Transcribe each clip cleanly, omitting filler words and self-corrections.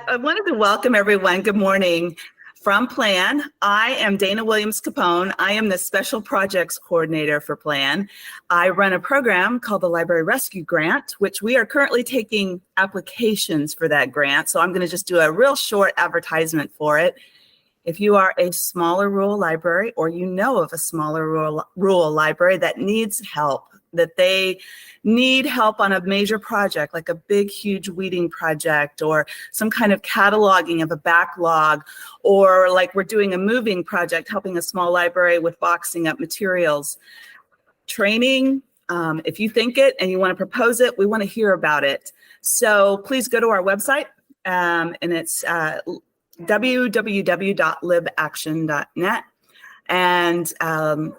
I wanted to welcome everyone. Good morning from Plan. I am Dana Williams Capone. I am the Special Projects Coordinator for Plan. I run a program called the Library Rescue Grant, which we are currently taking applications for that grant. So I'm going to just do a real short advertisement for it. If you are a smaller rural library or you know of a smaller rural library that needs help, that they need help on a major project, like a big, huge weeding project or some kind of cataloging of a backlog, or like we're doing a moving project, helping a small library with boxing up materials, training, if you think it and you want to propose it, we want to hear about it. So please go to our website, and it's www.libaction.net, and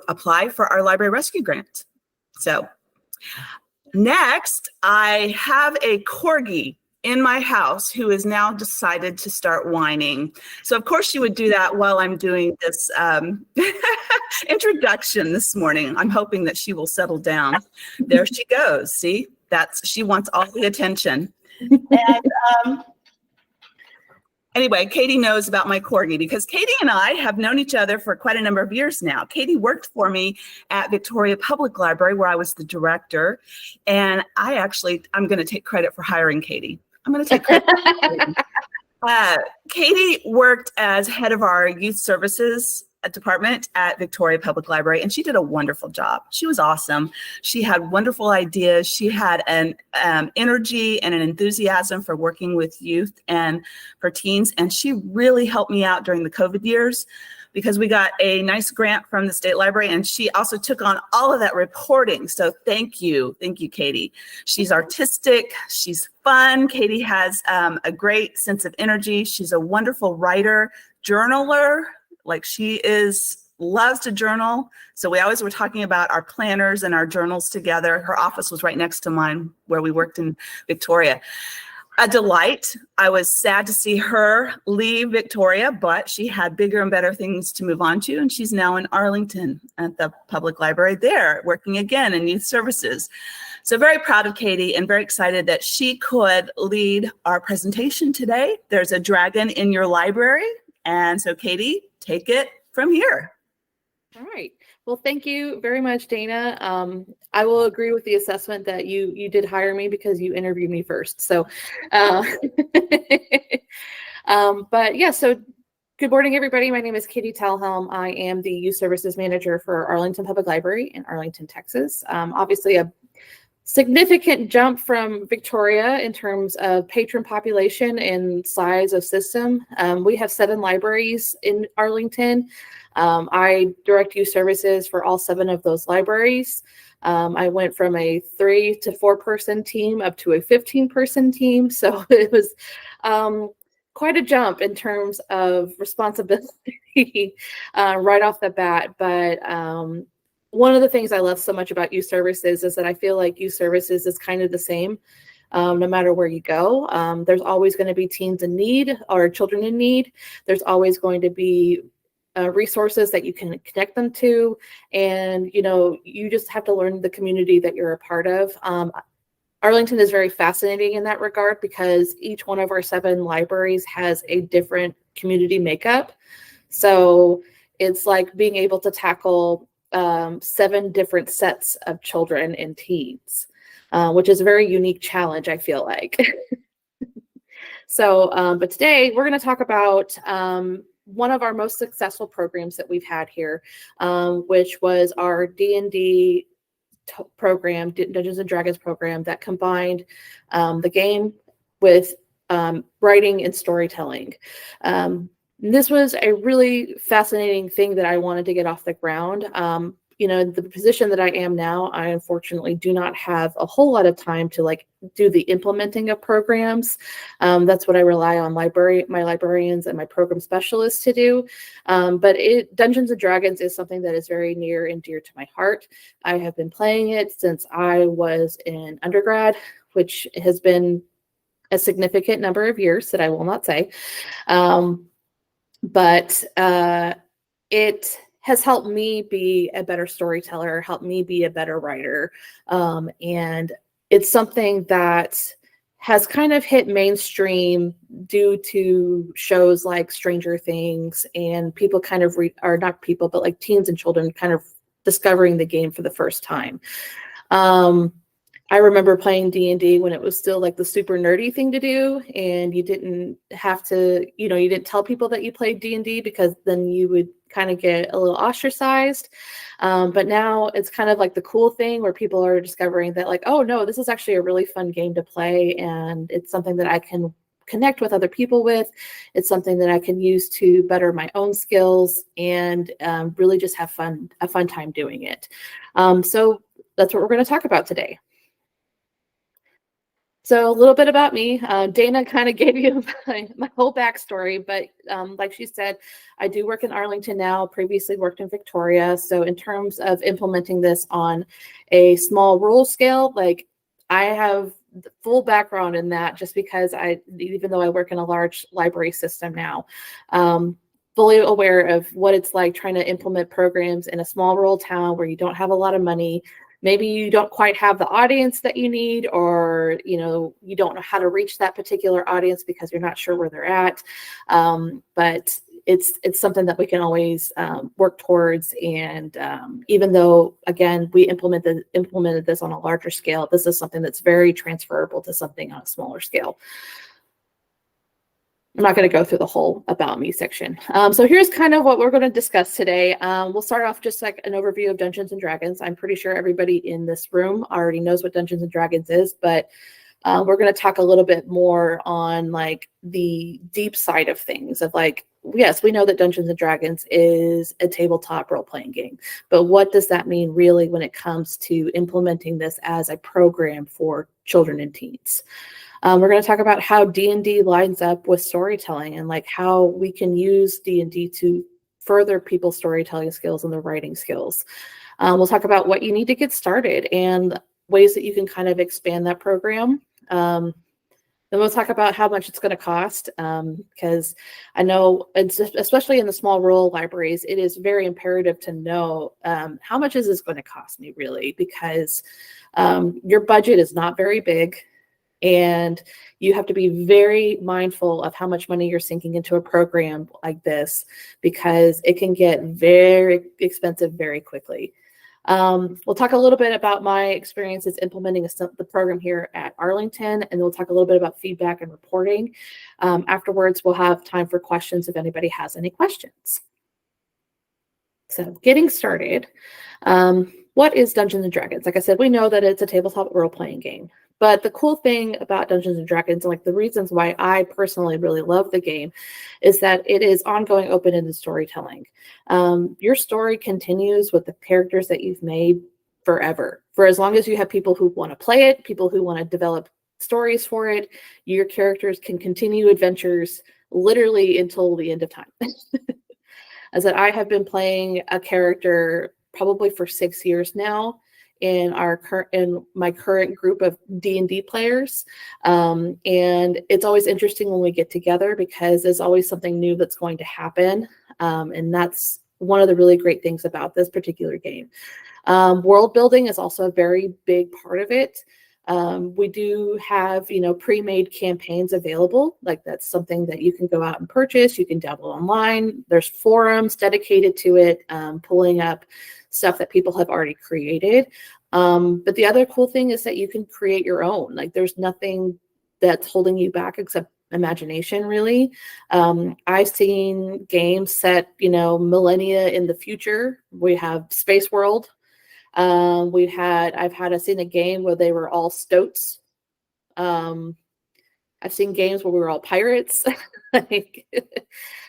apply for our library rescue grant. So next, I have a corgi in my house who has now decided to start whining. So of course you would do that while I'm doing this introduction this morning. I'm hoping that she will settle down. There she goes. See, she wants all the attention. And anyway, Katie knows about my corgi because Katie and I have known each other for quite a number of years now. Katie worked for me at Victoria Public Library, where I was the director. And I'm going to take credit for hiring Katie. I'm going to take credit for Katie. Katie worked as head of our youth services department at Victoria Public Library, and she did a wonderful job. She was awesome. She had wonderful ideas. She had an energy and an enthusiasm for working with youth and for teens, and she really helped me out during the COVID years because we got a nice grant from the state library, and she also took on all of that reporting. So thank you, Katie. She's artistic, she's fun. Katie has a great sense of energy. She's a wonderful writer, journaler. Like loves to journal. So we always were talking about our planners and our journals together. Her office was right next to mine where we worked in Victoria. A delight. I was sad to see her leave Victoria, but she had bigger and better things to move on to. And she's now in Arlington at the public library there, working again in youth services. So very proud of Katie and very excited that she could lead our presentation today. There's a dragon in your library. And so Katie, take it from here. All right. Well, thank you very much, Dana. I will agree with the assessment that you did hire me because you interviewed me first. So, but yeah, so good morning, everybody. My name is Katie Talhelm. I am the Youth Services Manager for Arlington Public Library in Arlington, Texas. Obviously a significant jump from Victoria in terms of patron population and size of system. We have 7 libraries in Arlington. I direct youth services for all 7 of those libraries. I went from a 3 to 4 person team up to a 15-person team. So it was quite a jump in terms of responsibility right off the bat. But one of the things I love so much about youth services is that I feel like youth services is kind of the same no matter where you go. There's always going to be teens in need or children in need. There's always going to be resources that you can connect them to. And, you just have to learn the community that you're a part of. Arlington is very fascinating in that regard because each one of our 7 libraries has a different community makeup. So it's like being able to tackle 7 different sets of children and teens, which is a very unique challenge, I feel like. So, but today we're going to talk about one of our most successful programs that we've had here, which was our DnD program, Dungeons and Dragons program, that combined the game with writing and storytelling. This was a really fascinating thing that I wanted to get off the ground. The position that I am now, I unfortunately do not have a whole lot of time to do the implementing of programs. That's what I rely on my librarians and my program specialists to do. But Dungeons and Dragons is something that is very near and dear to my heart. I have been playing it since I was in undergrad, which has been a significant number of years that I will not say. But it has helped me be a better storyteller, helped me be a better writer. And it's something that has kind of hit mainstream due to shows like Stranger Things, and people kind of or not people, but like teens and children kind of discovering the game for the first time. I remember playing DnD when it was still like the super nerdy thing to do, and you didn't have to, you didn't tell people that you played DnD because then you would kind of get a little ostracized. But now it's kind of like the cool thing where people are discovering that like, oh no, this is actually a really fun game to play, and it's something that I can connect with other people with. It's something that I can use to better my own skills and really just have a fun time doing it. So that's what we're going to talk about today. So a little bit about me. Dana kind of gave you my whole backstory, but like she said, I do work in Arlington now, previously worked in Victoria. So in terms of implementing this on a small rural scale, like I have the full background in that just because even though I work in a large library system now, fully aware of what it's like trying to implement programs in a small rural town where you don't have a lot of money. Maybe you don't quite have the audience that you need, or you don't know how to reach that particular audience because you're not sure where they're at. But it's something that we can always work towards. And even though, again, we implemented this on a larger scale, this is something that's very transferable to something on a smaller scale. I'm not going to go through the whole about me section. So here's kind of what we're going to discuss today. We'll start off just like an overview of Dungeons and Dragons. I'm pretty sure everybody in this room already knows what Dungeons and Dragons is, but we're going to talk a little bit more on like the deep side of things of like, yes, we know that Dungeons and Dragons is a tabletop role-playing game, but what does that mean really when it comes to implementing this as a program for children and teens? We're going to talk about how D&D lines up with storytelling and like how we can use D&D to further people's storytelling skills and their writing skills. We'll talk about what you need to get started and ways that you can kind of expand that program. Then we'll talk about how much it's going to cost, because I know, especially in the small rural libraries, it is very imperative to know how much is this going to cost me really, because your budget is not very big. And you have to be very mindful of how much money you're sinking into a program like this, because it can get very expensive very quickly. We'll talk a little bit about my experiences implementing the program here at Arlington, and we'll talk a little bit about feedback and reporting. Afterwards, we'll have time for questions if anybody has any questions. So getting started, what is Dungeons and Dragons? Like I said, we know that it's a tabletop role-playing game. But the cool thing about Dungeons and Dragons, like the reasons why I personally really love the game, is that it is ongoing open-ended storytelling. Your story continues with the characters that you've made forever. For as long as you have people who want to play it, people who want to develop stories for it, your characters can continue adventures literally until the end of time. As that I have been playing a character probably for 6 years now in my current group of D&D players. And it's always interesting when we get together because there's always something new that's going to happen. And that's one of the really great things about this particular game. World building is also a very big part of it. We do have, pre-made campaigns available. Like that's something that you can go out and purchase. You can download online. There's forums dedicated to it, pulling up stuff that people have already created. But the other cool thing is that you can create your own. Like there's nothing that's holding you back except imagination, really. I've seen games set, millennia in the future. We have Space World. I've seen a game where they were all stoats. I've seen games where we were all pirates.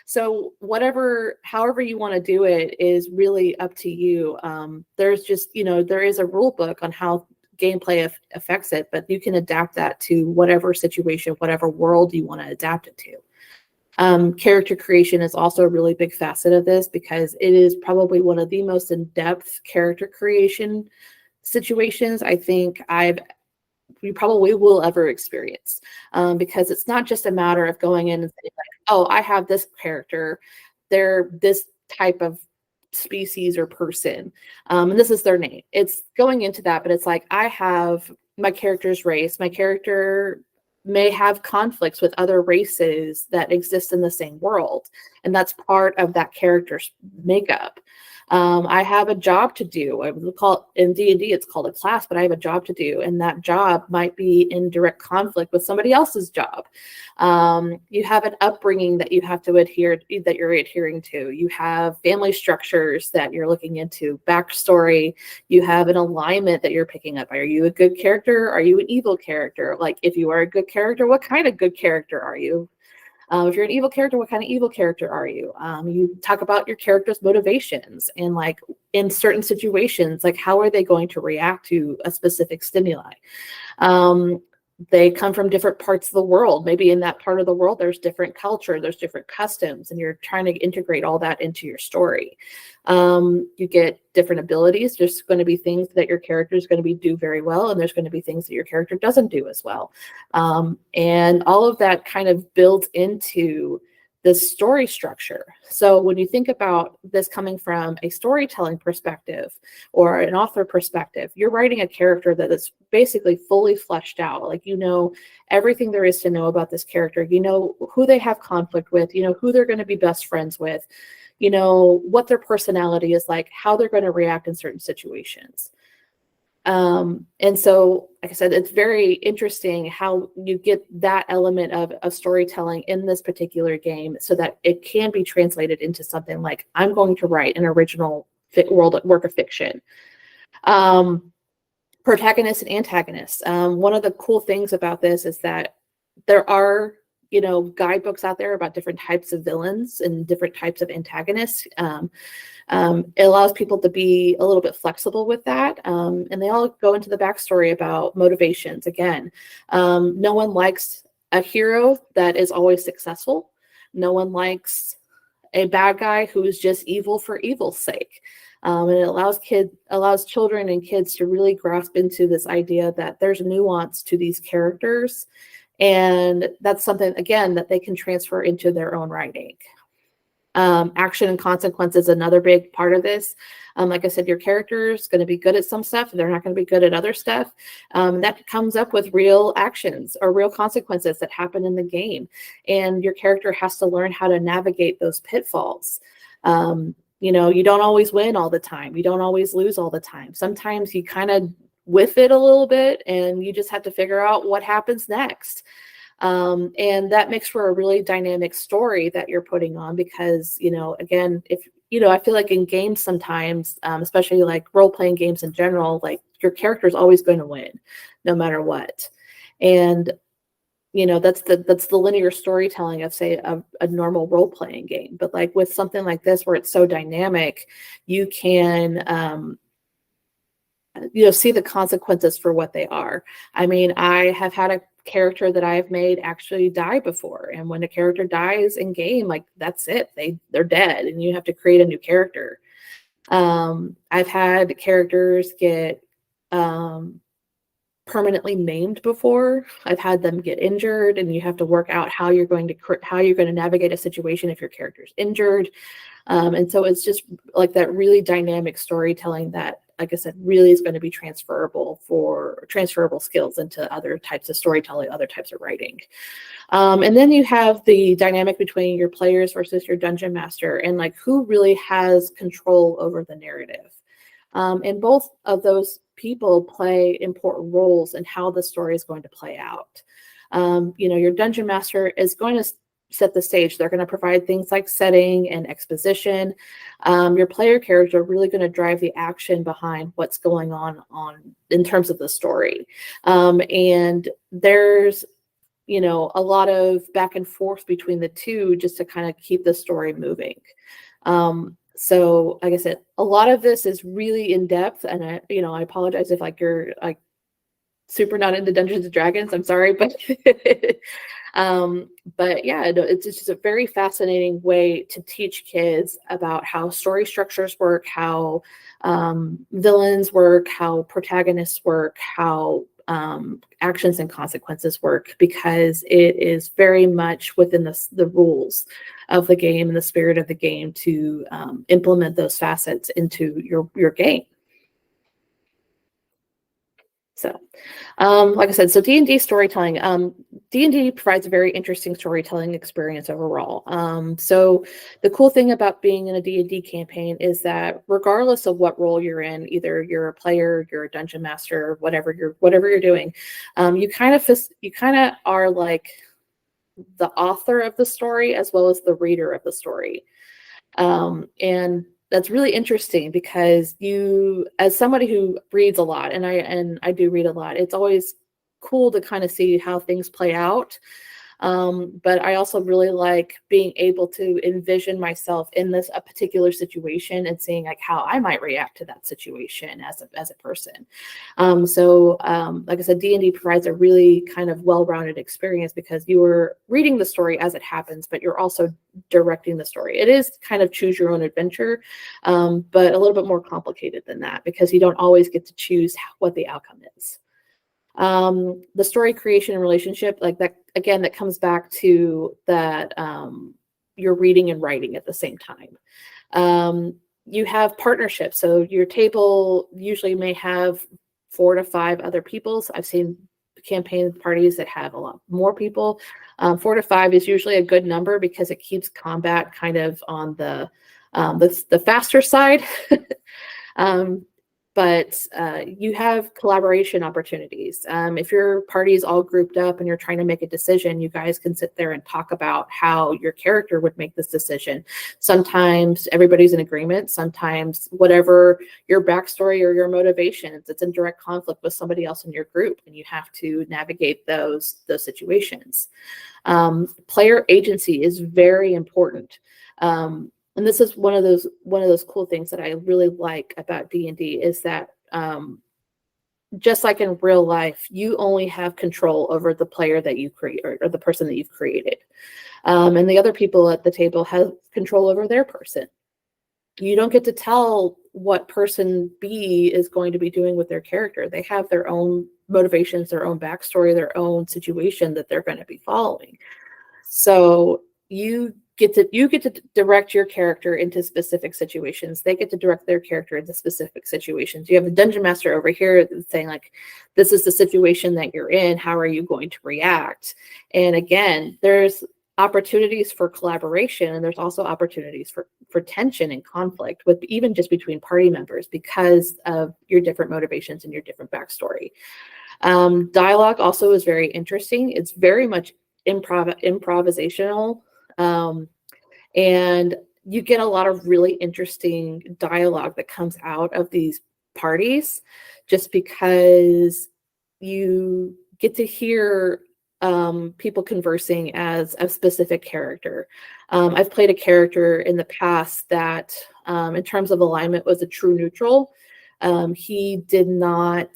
So however you want to do it is really up to you. There's just, there is a rule book on how gameplay affects it, but you can adapt that to whatever situation, whatever world you want to adapt it to. Character creation is also a really big facet of this because it is probably one of the most in-depth character creation situations I think we probably will ever experience, because it's not just a matter of going in and saying like, oh, I have this character, they're this type of species or person, and this is their name. It's going into that, but it's like I have my character's race, my character may have conflicts with other races that exist in the same world. And that's part of that character's makeup. I have a job to do. I would call it, in D&D, it's called a class, but I have a job to do. And that job might be in direct conflict with somebody else's job. You have an upbringing that you have to that you're adhering to. You have family structures that you're looking into, backstory. You have an alignment that you're picking up. Are you a good character? Are you an evil character? Like, if you are a good character, what kind of good character are you? If you're an evil character, what kind of evil character are you? You talk about your character's motivations and, like, in certain situations, like, how are they going to react to a specific stimuli? They come from different parts of the world. Maybe in that part of the world, there's different culture, there's different customs, and you're trying to integrate all that into your story. You get different abilities. There's going to be things that your character is going to do very well, and there's going to be things that your character doesn't do as well. And all of that kind of builds into the story structure. So when you think about this coming from a storytelling perspective or an author perspective, you're writing a character that is basically fully fleshed out. Like, you know everything there is to know about this character. You know who they have conflict with, you know who they're going to be best friends with, you know what their personality is like, how they're going to react in certain situations. And so, like I said, it's very interesting how you get that element of storytelling in this particular game so that it can be translated into something like, I'm going to write an original work of fiction. Protagonists and antagonists. One of the cool things about this is that there are, you know, guidebooks out there about different types of villains and different types of antagonists. It allows people to be a little bit flexible with that. And they all go into the backstory about motivations. Again, no one likes a hero that is always successful. No one likes a bad guy who is just evil for evil's sake. And it allows children and kids to really grasp into this idea that there's nuance to these characters. And that's something, again, that they can transfer into their own writing. Action and consequence is another big part of this. Like I said, your character is going to be good at some stuff, and they're not going to be good at other stuff. That comes up with real actions or real consequences that happen in the game. And your character has to learn how to navigate those pitfalls. You know, you don't always win all the time. You don't always lose all the time. Sometimes you kind of whiff it a little bit, and you just have to figure out what happens next. And that makes for a really dynamic story that you're putting on because, you know, again, if, you know, I feel like in games sometimes, especially like role-playing games in general, like your character is always going to win no matter what. And, you know, that's the linear storytelling of, say, a normal role-playing game. But like with something like this, where it's so dynamic, you can, you know, see the consequences for what they are. I mean, I have had a character that I've made actually die before. And when a character dies in game, like, that's it. They're dead, and you have to create a new character. I've had characters get permanently maimed before. I've had them get injured, and you have to work out how you're going to navigate a situation if your character's injured. And so it's just like that really dynamic storytelling that, like I said, really is going to be transferable skills into other types of storytelling, other types of writing. And then you have the dynamic between your players versus your dungeon master, and like who really has control over the narrative. And both of those people play important roles in how the story is going to play out. You know, your dungeon master is going to set the stage. They're going to provide things like setting and exposition. Your player characters are really going to drive the action behind what's going on in terms of the story. And there's, you know, a lot of back and forth between the two just to kind of keep the story moving. So like I said, a lot of this is really in depth, and I apologize if like you're like super not into Dungeons and Dragons. I'm sorry, but but yeah, it's just a very fascinating way to teach kids about how story structures work, how villains work, how protagonists work, how actions and consequences work, because it is very much within the rules of the game and the spirit of the game to implement those facets into your game. So, like I said, so D&D storytelling, D&D provides a very interesting storytelling experience overall. So the cool thing about being in a D&D campaign is that regardless of what role you're in, either you're a player, you're a dungeon master, whatever you're doing, you kind of are like the author of the story as well as the reader of the story. And that's really interesting because you, as somebody who reads a lot, and I do read a lot, it's always cool to kind of see how things play out. But I also really like being able to envision myself in a particular situation and seeing like how I might react to that situation as a person. Like I said, D&D provides a really kind of well-rounded experience because you are reading the story as it happens, but you're also directing the story. It is kind of choose your own adventure, but a little bit more complicated than that because you don't always get to choose what the outcome is. The story creation and relationship, like that, again, that comes back to that you're reading and writing at the same time. You have partnerships. So your table usually may have 4 to 5 other people. So I've seen campaign parties that have a lot more people. 4 to 5 is usually a good number because it keeps combat kind of on the faster side. But you have collaboration opportunities. If your party is all grouped up and you're trying to make a decision, you guys can sit there and talk about how your character would make this decision. Sometimes everybody's in agreement. Sometimes whatever your backstory or your motivations, it's in direct conflict with somebody else in your group, and you have to navigate those situations. Player agency is very important. And this is one of those cool things that I really like about D&D is that just like in real life, you only have control over the player that you create or the person that you've created. And the other people at the table have control over their person. You don't get to tell what person B is going to be doing with their character. They have their own motivations, their own backstory, their own situation that they're going to be following. So you get to direct your character into specific situations. They get to direct their character into specific situations. You have a dungeon master over here saying like, this is the situation that you're in. How are you going to react? And again, there's opportunities for collaboration, and there's also opportunities for tension and conflict with even just between party members because of your different motivations and your different backstory. Dialogue also is very interesting. It's very much improvisational. And you get a lot of really interesting dialogue that comes out of these parties just because you get to hear people conversing as a specific character. I've played a character in the past that in terms of alignment was a true neutral. He did not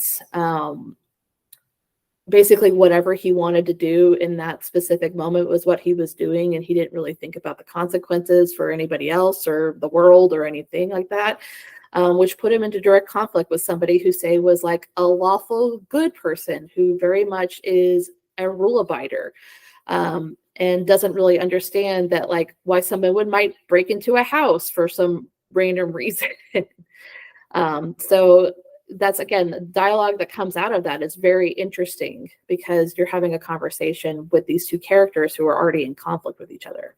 basically whatever he wanted to do in that specific moment was what he was doing, and he didn't really think about the consequences for anybody else or the world or anything like that, which put him into direct conflict with somebody who say was like a lawful good person who very much is a rule abider, and doesn't really understand that like why someone might break into a house for some random reason. So that's, again, the dialogue that comes out of that is very interesting because you're having a conversation with these two characters who are already in conflict with each other.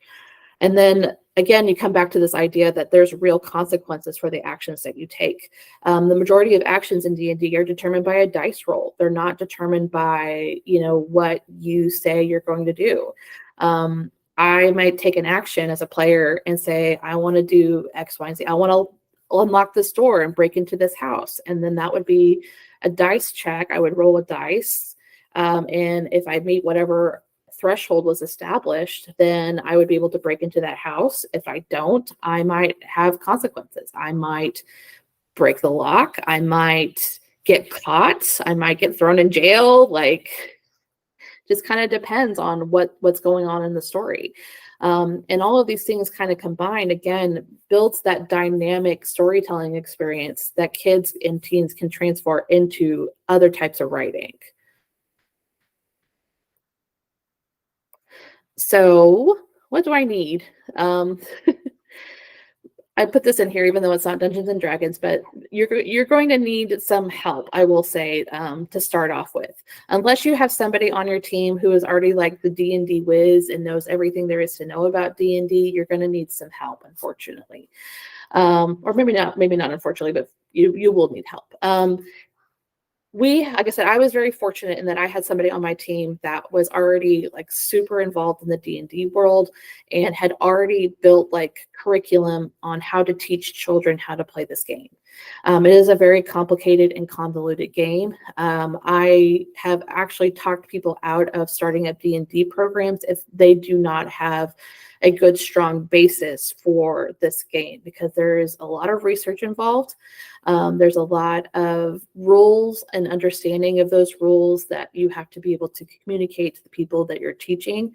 And then again, you come back to this idea that there's real consequences for the actions that you take. The majority of actions in D&D are determined by a dice roll. They're not determined by, what you say you're going to do. I might take an action as a player and say, I want to do X, Y, and Z. I want to unlock this door and break into this house. And then that would be a dice check. I would roll a dice. And if I meet whatever threshold was established, then I would be able to break into that house. If I don't, I might have consequences. I might break the lock. I might get caught. I might get thrown in jail. Like, just kind of depends on what's going on in the story. And all of these things kind of combined, again, builds that dynamic storytelling experience that kids and teens can transfer into other types of writing. So what do I need? I put this in here, even though it's not Dungeons and Dragons, but you're going to need some help, I will say, to start off with. Unless you have somebody on your team who is already like the D&D whiz and knows everything there is to know about D&D, you're going to need some help, unfortunately. Or maybe not unfortunately, but you will need help. Like I said, I was very fortunate in that I had somebody on my team that was already like super involved in the D&D world and had already built like curriculum on how to teach children how to play this game. It is a very complicated and convoluted game. I have actually talked people out of starting up D&D programs if they do not have a good, strong basis for this game, because there is a lot of research involved. There's a lot of rules and understanding of those rules that you have to be able to communicate to the people that you're teaching.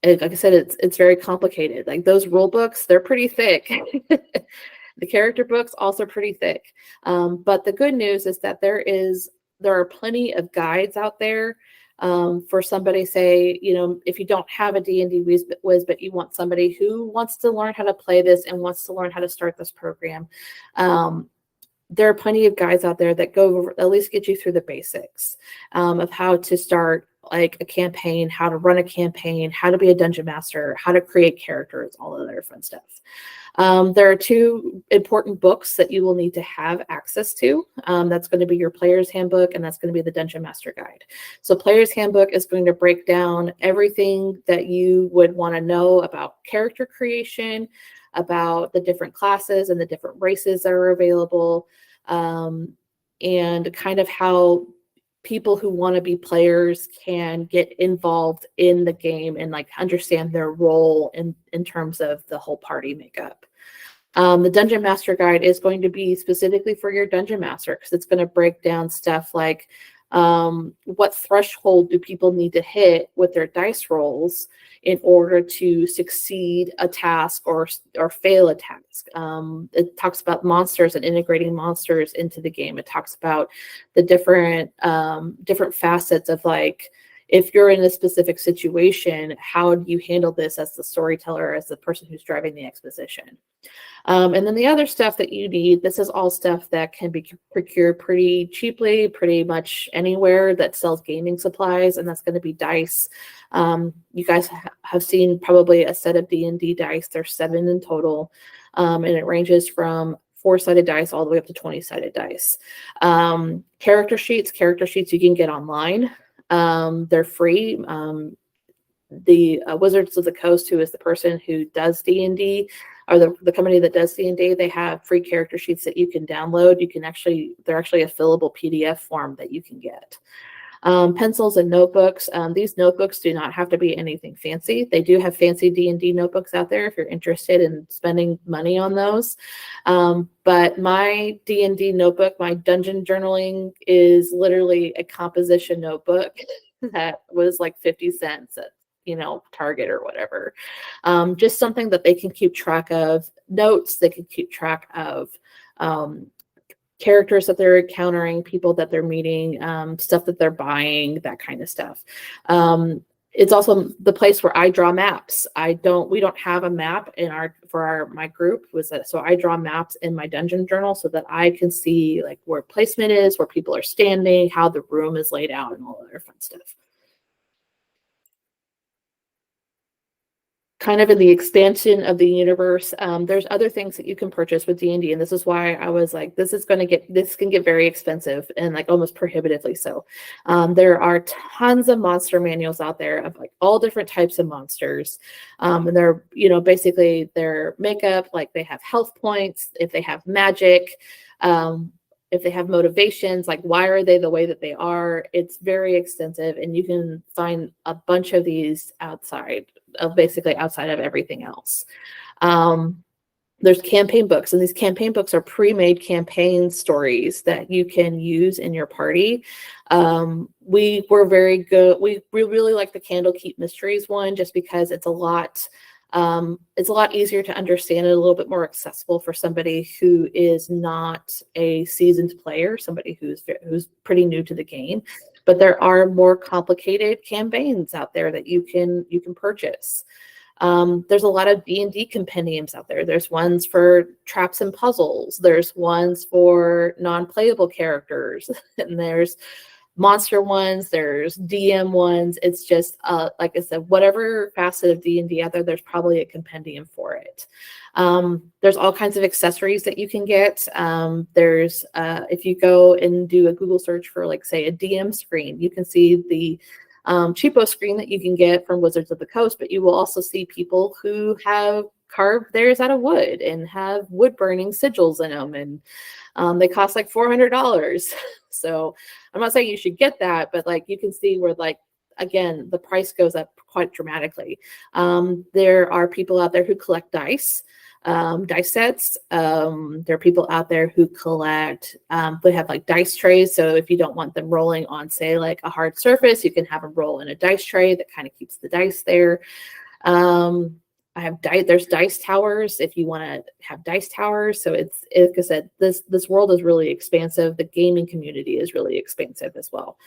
Like I said, it's very complicated. Like those rule books, they're pretty thick. The character books also pretty thick. But the good news is that there are plenty of guides out there. For somebody, say, if you don't have a D&D whiz, but you want somebody who wants to learn how to play this and wants to learn how to start this program, there are plenty of guides out there that go over, at least get you through the basics of how to start like a campaign, how to run a campaign, how to be a dungeon master, how to create characters, all of that fun stuff. There are two important books that you will need to have access to. That's going to be your Player's Handbook, and that's going to be the Dungeon Master Guide. So Player's Handbook is going to break down everything that you would want to know about character creation, about the different classes and the different races that are available, and kind of how people who want to be players can get involved in the game and like understand their role in terms of the whole party makeup. The Dungeon Master Guide is going to be specifically for your Dungeon Master, because it's going to break down stuff like what threshold do people need to hit with their dice rolls in order to succeed a task or fail a task. It talks about monsters and integrating monsters into the game. It talks about the different facets of, like, if you're in a specific situation, how do you handle this as the storyteller, as the person who's driving the exposition? And then the other stuff that you need, this is all stuff that can be procured pretty cheaply, pretty much anywhere that sells gaming supplies, and that's going to be dice. You guys have seen probably a set of D&D dice. There's 7 in total, and it ranges from 4-sided dice all the way up to 20-sided dice. Character sheets you can get online. They're free. The Wizards of the Coast, who is the person who does D&D, or the company that does D&D, they have free character sheets that you can download. They're actually a fillable PDF form that you can get. Pencils and notebooks. These notebooks do not have to be anything fancy. They do have fancy D&D notebooks out there if you're interested in spending money on those. But my D&D notebook, my dungeon journaling, is literally a composition notebook that was like 50 cents at Target or whatever. Just something that they can keep track of notes. They can keep track of characters that they're encountering, people that they're meeting, stuff that they're buying, that kind of stuff. It's also the place where I draw maps. We don't have a map my group, so I draw maps in my dungeon journal so that I can see like where placement is, where people are standing, how the room is laid out, and all other fun stuff. Kind of in the expansion of the universe, there's other things that you can purchase with D&D, and this is why I was like, this can get very expensive and like almost prohibitively so. There are tons of monster manuals out there of like all different types of monsters, and they're basically their makeup, like they have health points, if they have magic, if they have motivations, like why are they the way that they are. It's very extensive, and you can find a bunch of these outside of everything else. There's campaign books, and these campaign books are pre-made campaign stories that you can use in your party. We were very good. We really like the Candlekeep Mysteries one, just because it's a lot easier to understand and a little bit more accessible for somebody who is not a seasoned player, somebody who's pretty new to the game. But there are more complicated campaigns out there that you can purchase. There's a lot of D&D compendiums out there. There's ones for traps and puzzles. There's ones for non-playable characters. And there's monster ones. There's DM ones. It's just, like I said, whatever facet of D&D out there, there's probably a compendium for it. There's all kinds of accessories that you can get. There's, if you go and do a Google search for, like, say, a DM screen, you can see the cheapo screen that you can get from Wizards of the Coast, but you will also see people who have carved theirs out of wood and have wood burning sigils in them, and they cost like $400. So I'm not saying you should get that, but like you can see where, like, again, the price goes up quite dramatically. There are people out there who collect dice sets. There are people out there who collect, they have like dice trays. So if you don't want them rolling on, say, like a hard surface, you can have them roll in a dice tray that kind of keeps the dice there. There's dice towers if you want to have dice towers. So it's, like I said, this world is really expansive. The gaming community is really expansive as well.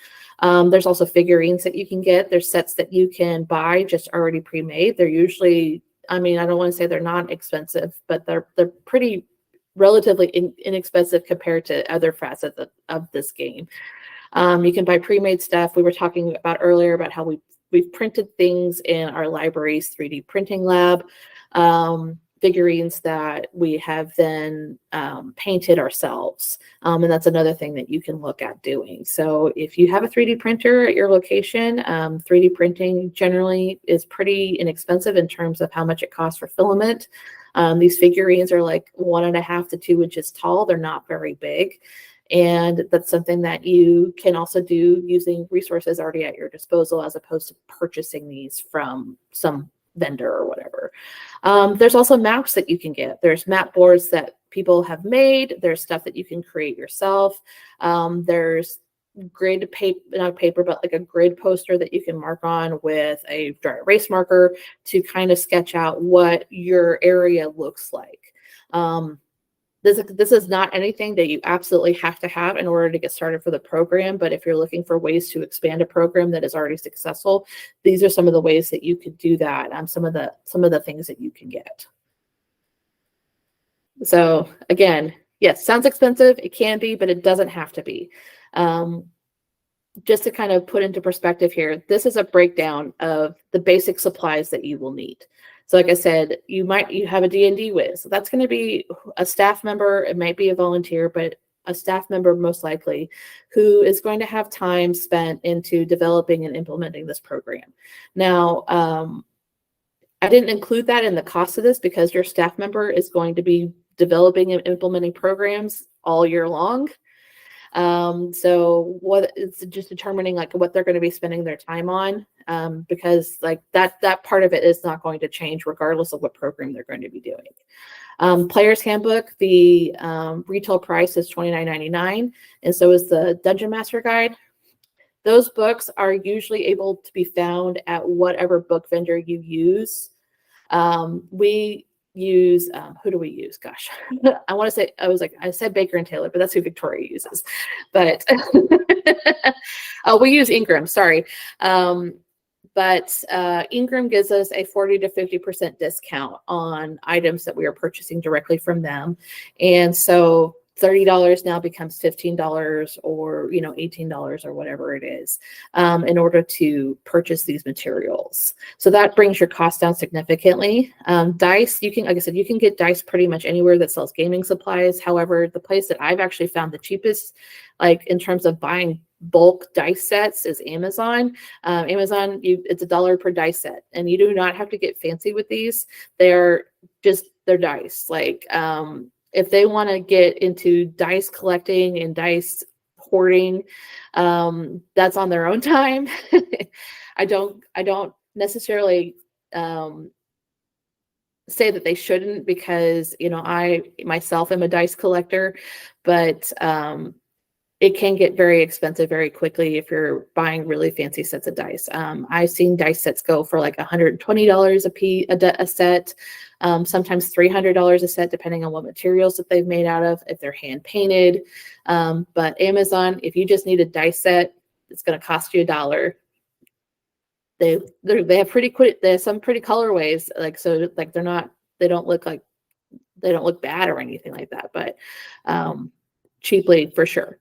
There's also figurines that you can get. There's sets that you can buy just already pre-made. They're usually, I mean, I don't want to say they're not expensive, but they're pretty relatively inexpensive compared to other facets of this game. You can buy pre-made stuff. We were talking about earlier about how we've printed things in our library's 3D printing lab, figurines that we have then painted ourselves. And that's another thing that you can look at doing. So if you have a 3D printer at your location, 3D printing generally is pretty inexpensive in terms of how much it costs for filament. These figurines are like 1.5 to 2 inches tall. They're not very big. And that's something that you can also do using resources already at your disposal, as opposed to purchasing these from some vendor or whatever. There's also maps that you can get. There's map boards that people have made. There's stuff that you can create yourself. There's grid paper, not paper, but like a grid poster that you can mark on with a dry erase marker to kind of sketch out what your area looks like. This is not anything that you absolutely have to have in order to get started for the program, but if you're looking for ways to expand a program that is already successful, these are some of the ways that you could do that. Some of the things that you can get. So again, yes, sounds expensive. It can be, but it doesn't have to be. Just to kind of put into perspective here, this is a breakdown of the basic supplies that you will need. So like I said, you have a D&D whiz. So that's going to be a staff member. It might be a volunteer, but a staff member most likely, who is going to have time spent into developing and implementing this program. Now, I didn't include that in the cost of this because your staff member is going to be developing and implementing programs all year long. So what it's just determining like what they're going to be spending their time on, because like that part of it is not going to change regardless of what program they're going to be doing. Player's Handbook, the retail price is $29.99, and so is the Dungeon Master Guide. Those books are usually able to be found at whatever book vendor you use. We use, who do we use? Gosh, I said Baker and Taylor, but that's who Victoria uses. But we use Ingram, sorry. But Ingram gives us a 40 to 50% discount on items that we are purchasing directly from them. And so $30 now becomes $15 or, $18 or whatever it is, in order to purchase these materials. So that brings your cost down significantly. Dice, like I said, you can get dice pretty much anywhere that sells gaming supplies. However, the place that I've actually found the cheapest, like in terms of buying bulk dice sets, is Amazon. Amazon, it's $1 per dice set, and you do not have to get fancy with these. They're dice. Like, if they want to get into dice collecting and dice hoarding, that's on their own time. I don't necessarily say that they shouldn't, because I myself am a dice collector, but it can get very expensive very quickly if you're buying really fancy sets of dice. I've seen dice sets go for like $120 a set, sometimes $300 a set, depending on what materials that they've made out of, if they're hand painted. But Amazon, if you just need a dice set, it's going to cost you $1. they have they have some pretty colorways, like, so like they don't look bad or anything like that, but cheaply for sure.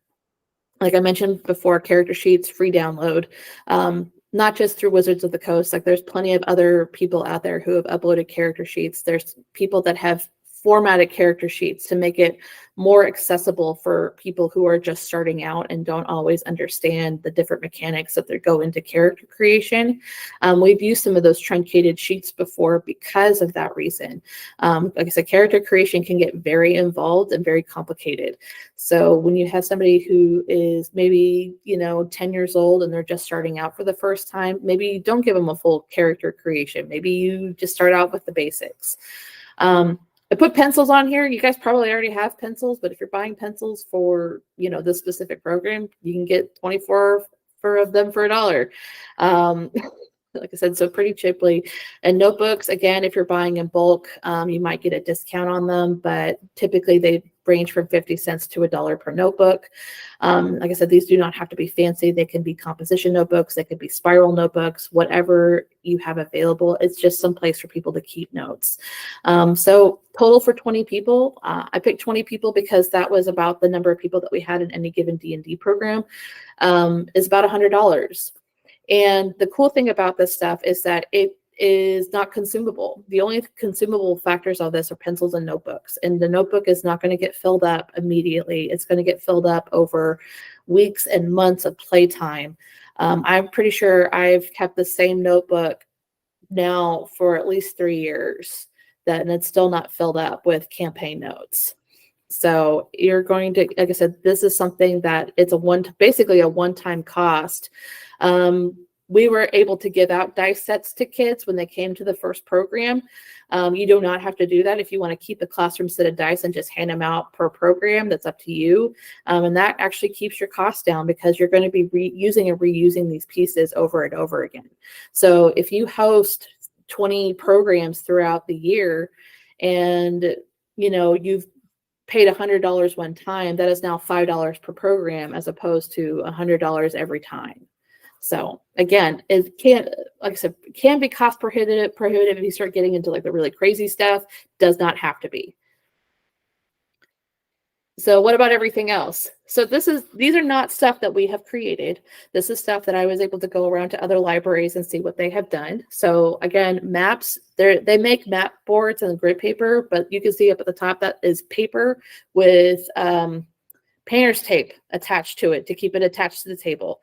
Like I mentioned before, character sheets, free download, not just through Wizards of the Coast. Like there's plenty of other people out there who have uploaded character sheets. There's people that have formatted character sheets to make it more accessible for people who are just starting out and don't always understand the different mechanics that go into character creation. We've used some of those truncated sheets before because of that reason. Like I said, character creation can get very involved and very complicated. So when you have somebody who is maybe, 10 years old and they're just starting out for the first time, maybe you don't give them a full character creation. Maybe you just start out with the basics. I put pencils on here. You guys probably already have pencils, but if you're buying pencils for, this specific program, you can get 24 of them for $1. Like I said, so pretty cheaply. And notebooks, again, if you're buying in bulk, you might get a discount on them, but typically they range from 50 cents to $1 per notebook. Like I said, these do not have to be fancy. They can be composition notebooks. They could be spiral notebooks, whatever you have available. It's just some place for people to keep notes. So total for 20 people, I picked 20 people because that was about the number of people that we had in any given DnD program, is about $100. And the cool thing about this stuff is that it is not consumable. The only consumable factors of this are pencils and notebooks. And the notebook is not going to get filled up immediately. It's going to get filled up over weeks and months of playtime. I'm pretty sure I've kept the same notebook now for at least 3 years, and it's still not filled up with campaign notes. So you're going to, like I said, this is something that it's basically a one-time cost. We were able to give out dice sets to kids when they came to the first program. You do not have to do that if you want to keep a classroom set of dice and just hand them out per program. That's up to you. And that actually keeps your costs down because you're going to be using and reusing these pieces over and over again. So if you host 20 programs throughout the year and, you've paid $100 one time, that is now $5 per program as opposed to $100 every time. So again, it can, like I said, can be cost prohibitive if you start getting into like the really crazy stuff. Does not have to be. So what about everything else? So these are not stuff that we have created. This is stuff that I was able to go around to other libraries and see what they have done. So again, maps, they make map boards and grid paper, but you can see up at the top that is paper with painter's tape attached to it to keep it attached to the table.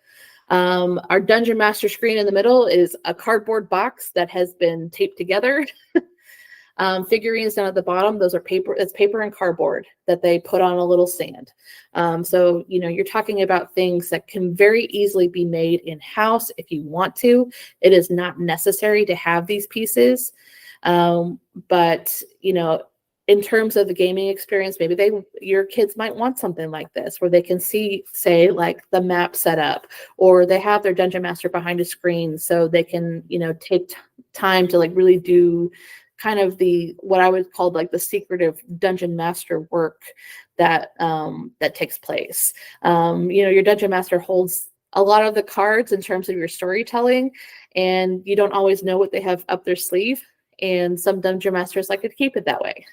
Our Dungeon Master screen in the middle is a cardboard box that has been taped together. Figurines down at the bottom, those are paper. It's paper and cardboard that they put on a little stand. So, you're talking about things that can very easily be made in-house if you want to. It is not necessary to have these pieces. But, in terms of the gaming experience, maybe your kids might want something like this where they can see, say, like the map set up, or they have their Dungeon Master behind a screen so they can, take time to like really do kind of what I would call like the secretive Dungeon Master work that takes place. Your Dungeon Master holds a lot of the cards in terms of your storytelling, and you don't always know what they have up their sleeve. And some Dungeon Masters like to keep it that way.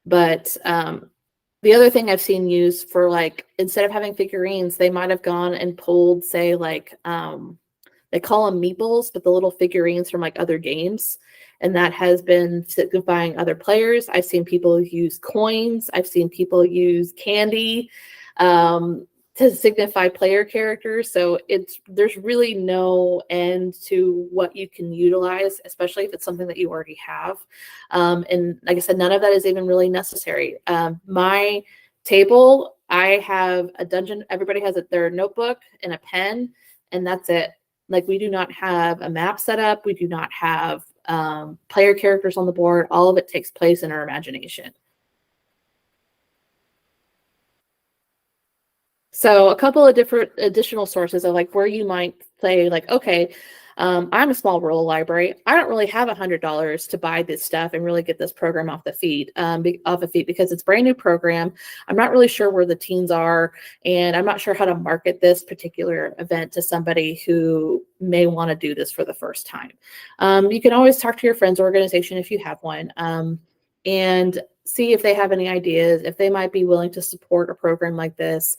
But the other thing I've seen used for like, instead of having figurines, they might have gone and pulled, say, like, they call them meeples, but the little figurines from like other games. And that has been signifying other players. I've seen people use coins. I've seen people use candy to signify player characters. So there's really no end to what you can utilize, especially if it's something that you already have. And like I said, none of that is even really necessary. My table, I have a dungeon. Everybody has their notebook and a pen, and that's it. Like, we do not have a map set up. We do not have player characters on the board. All of it takes place in our imagination. So a couple of different additional sources of like where you might say like, okay, I'm a small rural library. I don't really have $100 to buy this stuff and really get this program off the feet, because it's a brand new program. I'm not really sure where the teens are, and I'm not sure how to market this particular event to somebody who may want to do this for the first time. You can always talk to your friend's organization if you have one, and see if they have any ideas, if they might be willing to support a program like this,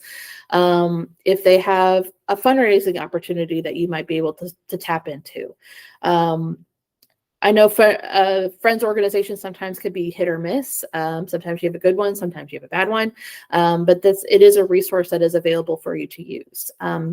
if they have a fundraising opportunity that you might be able to tap into. I know friends organizations sometimes could be hit or miss. Sometimes you have a good one, sometimes you have a bad one, but it is a resource that is available for you to use.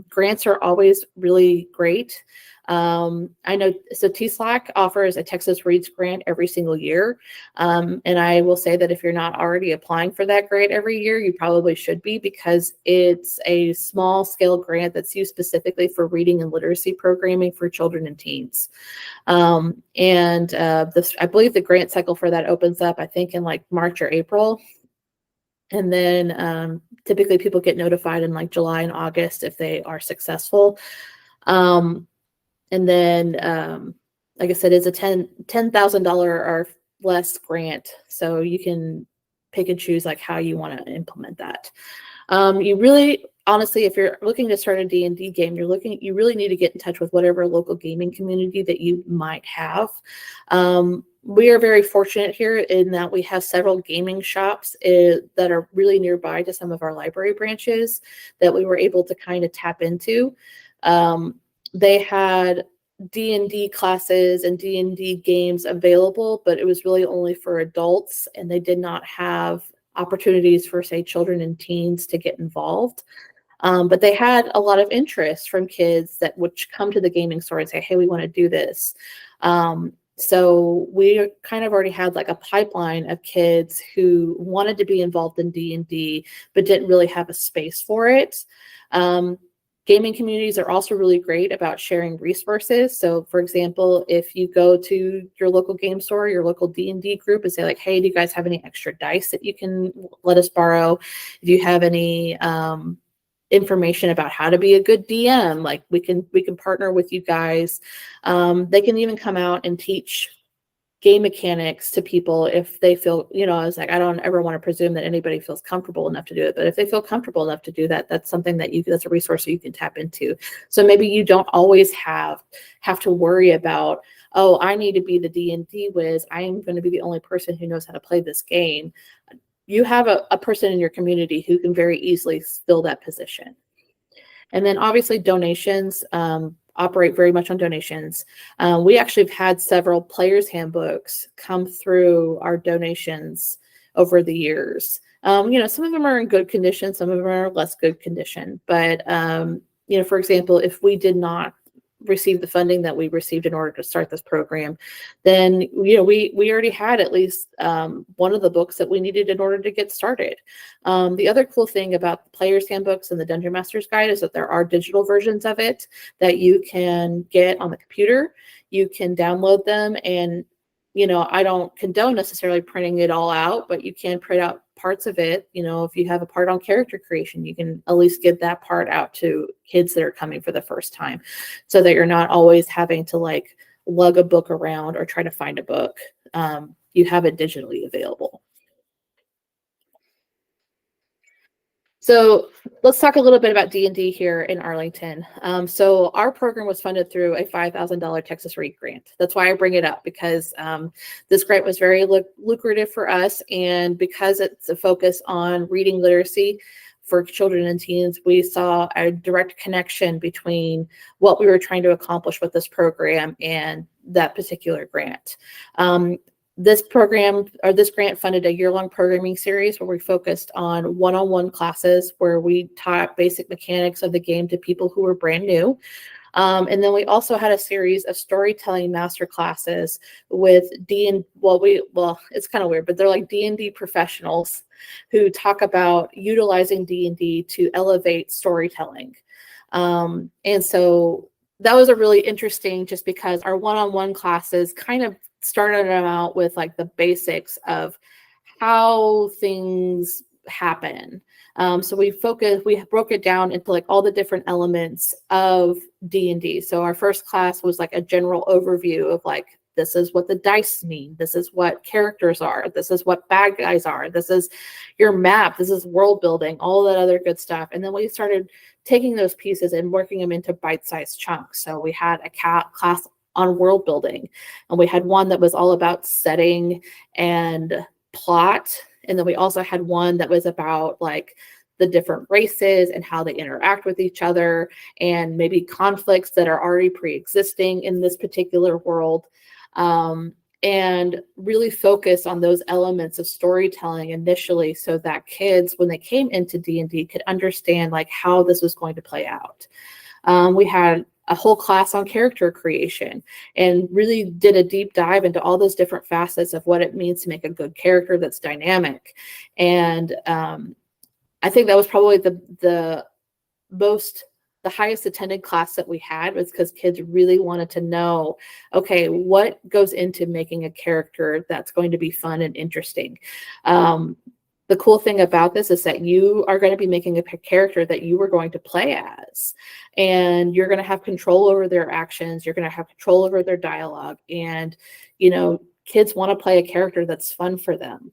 Grants are always really great. I know, so TSLAC offers a Texas Reads grant every single year. And I will say that if you're not already applying for that grant every year, you probably should be, because it's a small scale grant that's used specifically for reading and literacy programming for children and teens. I believe the grant cycle for that opens up, I think, in like March or April. And then typically people get notified in like July and August if they are successful. And then, like I said, it's a $10,000 or less grant. So you can pick and choose like how you want to implement that. You really, honestly, if you're looking to start a D&D game, you really need to get in touch with whatever local gaming community that you might have. We are very fortunate here in that we have several gaming shops that are really nearby to some of our library branches that we were able to kind of tap into. They had D&D classes and D&D games available, but it was really only for adults, and they did not have opportunities for, say, children and teens to get involved. But they had a lot of interest from kids that would come to the gaming store and say, hey, we want to do this. So we kind of already had like a pipeline of kids who wanted to be involved in D&D, but didn't really have a space for it. Gaming communities are also really great about sharing resources. So for example, if you go to your local game store, your local D&D group, and say like, hey, do you guys have any extra dice that you can let us borrow? If you have any information about how to be a good DM, like we can partner with you guys. They can even come out and teach game mechanics to people if they feel, I was like, I don't ever want to presume that anybody feels comfortable enough to do it, but if they feel comfortable enough to do that, that's something that's a resource that you can tap into. So maybe you don't always have to worry about, oh, I need to be the D&D whiz. I am going to be the only person who knows how to play this game. You have a person in your community who can very easily fill that position. And then obviously donations, operate very much on donations. We actually have had several players' handbooks come through our donations over the years. Some of them are in good condition, some of them are less good condition. But, for example, if we did not receive the funding that we received in order to start this program, then, we already had at least one of the books that we needed in order to get started. The other cool thing about the Player's Handbooks and the Dungeon Master's Guide is that there are digital versions of it that you can get on the computer. You can download them, and I don't condone necessarily printing it all out, but you can print out parts of it. If you have a part on character creation, you can at least get that part out to kids that are coming for the first time, so that you're not always having to like lug a book around or try to find a book. You have it digitally available. So let's talk a little bit about D&D here in Arlington. So our program was funded through a $5,000 Texas Read grant. That's why I bring it up, because this grant was very lucrative for us. And because it's a focus on reading literacy for children and teens, we saw a direct connection between what we were trying to accomplish with this program and that particular grant. This grant funded a year-long programming series where we focused on one-on-one classes where we taught basic mechanics of the game to people who were brand new. And then we also had a series of storytelling master classes with it's kind of weird, but they're like D&D professionals who talk about utilizing D&D to elevate storytelling. And so that was a really interesting, just because our one-on-one classes kind of started them out with like the basics of how things happen. So we broke it down into like all the different elements of D&D. So our first class was like a general overview of like, this is what the dice mean. This is what characters are. This is what bad guys are. This is your map. This is world building, all that other good stuff. And then we started taking those pieces and working them into bite-sized chunks. So we had a class on world building, and we had one that was all about setting and plot. And then we also had one that was about like the different races and how they interact with each other, and maybe conflicts that are already pre-existing in this particular world. And really focus on those elements of storytelling initially, so that kids, when they came into D&D, could understand like how this was going to play out. We had a whole class on character creation and really did a deep dive into all those different facets of what it means to make a good character that's dynamic. And I think that was probably the highest attended class that we had, was because kids really wanted to know, okay, what goes into making a character that's going to be fun and interesting. The cool thing about this is that you are going to be making a character that you are going to play as, and you're going to have control over their actions. You're going to have control over their dialogue. And, you know, kids want to play a character that's fun for them.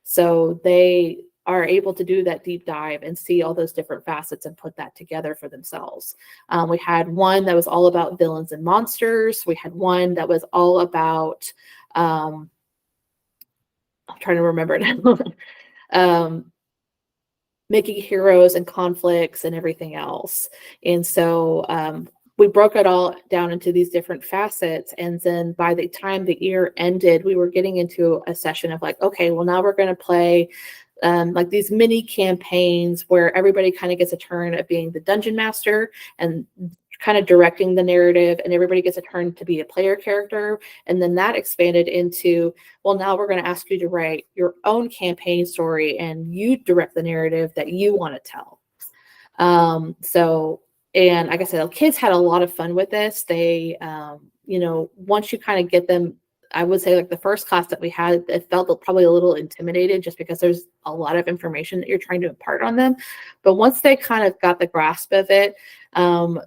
So they are able to do that deep dive and see all those different facets and put that together for themselves. We had one that was all about villains and monsters. We had one that was all about, I'm trying to remember now, making heroes and conflicts and everything else. And so we broke it all down into these different facets. And then by the time the year ended, we were getting into a session of like, okay, well, now we're going to play like these mini campaigns where everybody kind of gets a turn at being the dungeon master and kind of directing the narrative, and everybody gets a turn to be a player character. And then that expanded into, well, now we're going to ask you to write your own campaign story and you direct the narrative that you want to tell. And like I said, the kids had a lot of fun with this. They, you know, once you kind of get them, I would say like the first class that we had, it felt probably a little intimidated just because there's a lot of information that you're trying to impart on them. But once they kind of got the grasp of it,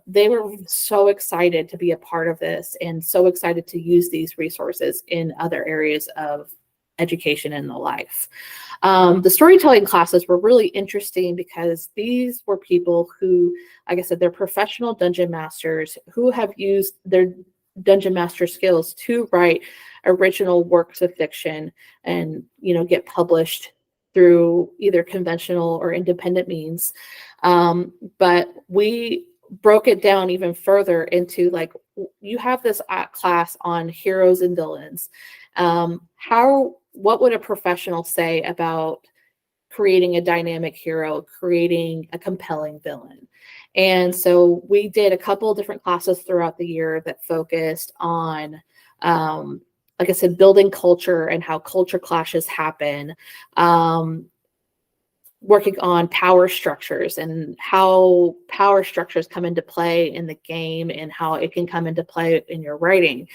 they were so excited to be a part of this and so excited to use these resources in other areas of education in the life. The storytelling classes were really interesting because these were people who, like I said, they're professional dungeon masters who have used their dungeon master skills to write original works of fiction and, you know, get published through either conventional or independent means. But we broke it down even further into like, you have this class on heroes and villains. What would a professional say about creating a dynamic hero, creating a compelling villain? And so we did a couple of different classes throughout the year that focused on, like I said, building culture and how culture clashes happen, working on power structures and how power structures come into play in the game and how it can come into play in your writing.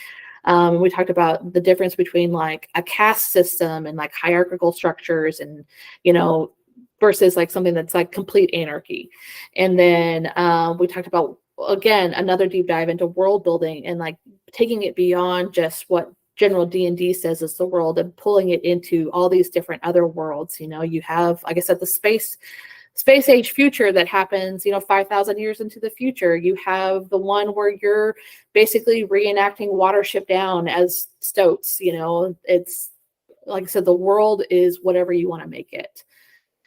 We talked about the difference between like a caste system and like hierarchical structures and, you know, versus like something that's like complete anarchy. And then we talked about, again, another deep dive into world building and like taking it beyond just what general D&D says is the world and pulling it into all these different other worlds. You know, you have, like I said, the space age future that happens, you know, 5,000 years into the future. You have the one where you're basically reenacting Watership Down as Stoats. You know, it's like I said, the world is whatever you want to make it.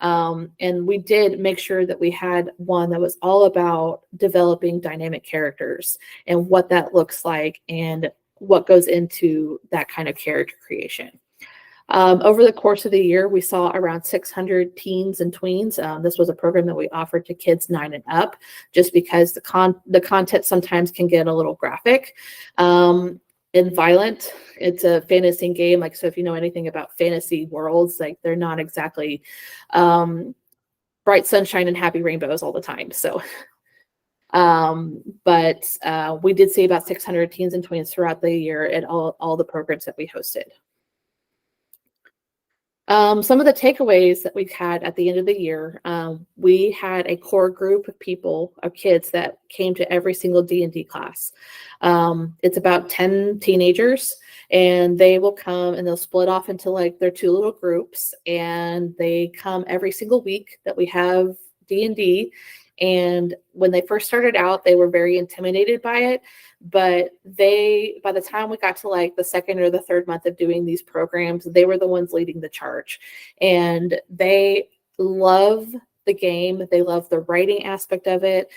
And we did make sure that we had one that was all about developing dynamic characters and what that looks like and what goes into that kind of character creation. Over the course of the year, we saw around 600 teens and tweens. This was a program that we offered to kids 9 and up, just because the content sometimes can get a little graphic and violent. It's a fantasy game. Like, so if you know anything about fantasy worlds, like they're not exactly bright sunshine and happy rainbows all the time. So, but we did see about 600 teens and tweens throughout the year at all the programs that we hosted. Some of the takeaways that we've had at the end of the year, we had a core group of people, of kids that came to every single D&D class. It's about 10 teenagers, and they will come and they'll split off into like their two little groups, and they come every single week that we have D&D. And when they first started out, they were very intimidated by it. But by the time we got to like the second or the third month of doing these programs, they were the ones leading the charge. And they love the game. They love the writing aspect of it.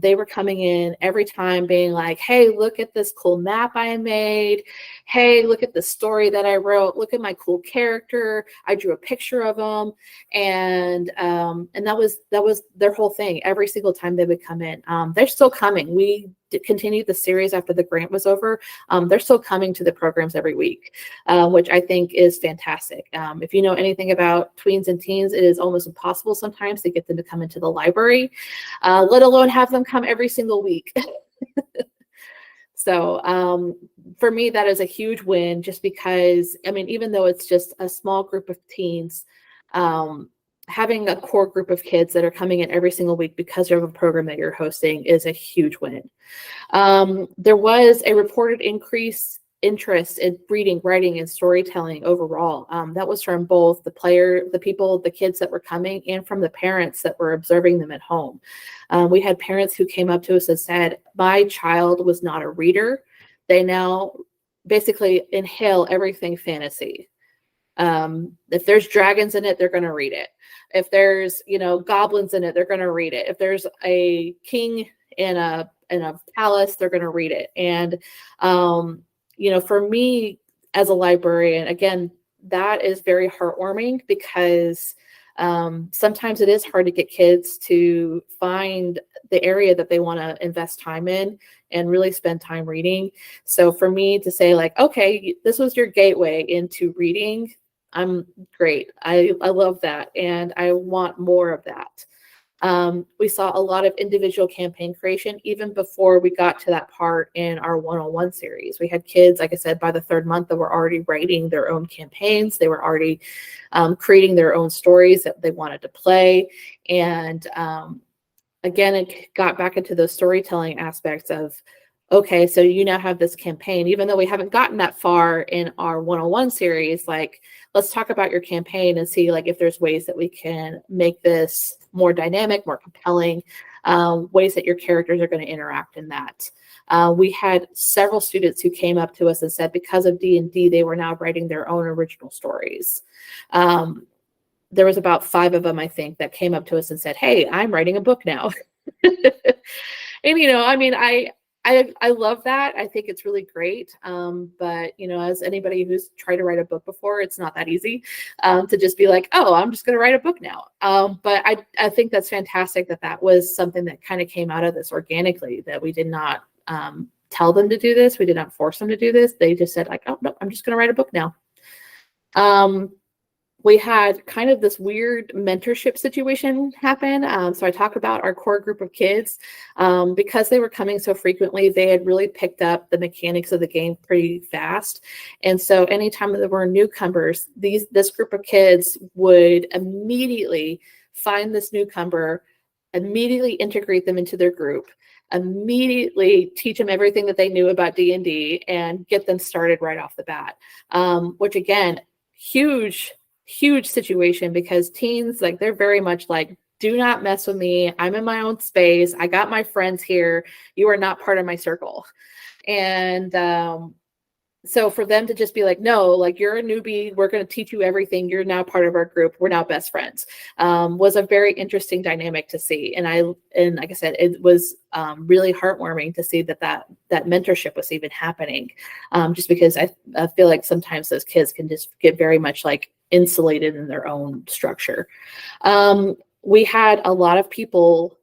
They were coming in every time being like, hey, look at this cool map I made. Hey, look at the story that I wrote. Look at my cool character. I drew a picture of them. And that was their whole thing. Every single time they would come in, they're still coming. We continued the series after the grant was over. They're still coming to the programs every week, which I think is fantastic. If you know anything about tweens and teens, it is almost impossible sometimes to get them to come into the library, let alone have them come every single week. So for me, that is a huge win, just because, I mean, even though it's just a small group of teens, having a core group of kids that are coming in every single week because of a program that you're hosting is a huge win. There was a reported increased interest in reading, writing, and storytelling overall. That was from both the kids that were coming, and from the parents that were observing them at home. We had parents who came up to us and said, my child was not a reader. They now basically inhale everything fantasy. If there's dragons in it, they're going to read it. If there's, goblins in it, they're going to read it. If there's a king in a palace, they're going to read it. And, for me as a librarian, again, that is very heartwarming, because sometimes it is hard to get kids to find the area that they want to invest time in and really spend time reading. So for me to say like, okay, this was your gateway into reading, I'm great. I love that. And I want more of that. We saw a lot of individual campaign creation even before we got to that part in our 101 series. We had kids, like I said, by the third month that were already writing their own campaigns. They were already creating their own stories that they wanted to play. And again, it got back into those storytelling aspects of, okay, so you now have this campaign, even though we haven't gotten that far in our 101 series, like, let's talk about your campaign and see like if there's ways that we can make this more dynamic, more compelling, ways that your characters are going to interact in that. We had several students who came up to us and said because of D&D, they were now writing their own original stories. There was about 5 of them, I think, that came up to us and said, hey, I'm writing a book now. And, I love that. I think it's really great. But, as anybody who's tried to write a book before, it's not that easy to just be like, oh, I'm just going to write a book now. But I think that's fantastic that was something that kind of came out of this organically, that we did not tell them to do this. We did not force them to do this. They just said like, oh, no, I'm just going to write a book now. We had kind of this weird mentorship situation happen. So I talked about our core group of kids. Because they were coming so frequently, they had really picked up the mechanics of the game pretty fast. And so anytime there were newcomers, this group of kids would immediately find this newcomer, immediately integrate them into their group, immediately teach them everything that they knew about D&D and get them started right off the bat. Which again, huge situation, because teens, like, they're very much like, do not mess with me. I'm in my own space. I got my friends here. You are not part of my circle. And so for them to just be like, no, like, you're a newbie. We're going to teach you everything. You're now part of our group. We're now best friends, was a very interesting dynamic to see. And like I said, it was really heartwarming to see that mentorship was even happening, just because I feel like sometimes those kids can just get very much like insulated in their own structure. We had a lot of people,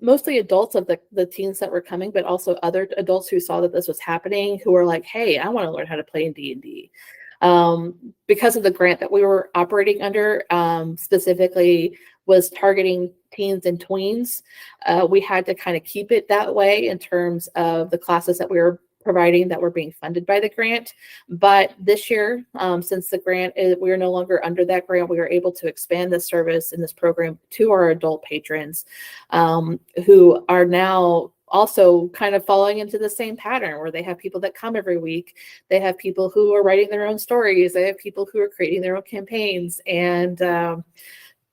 mostly adults of the teens that were coming, but also other adults who saw that this was happening, who were like, hey, I want to learn how to play in D&D. Because of the grant that we were operating under, specifically was targeting teens and tweens, we had to kind of keep it that way in terms of the classes that we were providing that were being funded by the grant. But this year, since the grant we are no longer under that grant, we are able to expand this service and this program to our adult patrons, who are now also kind of falling into the same pattern where they have people that come every week. They have people who are writing their own stories. They have people who are creating their own campaigns, and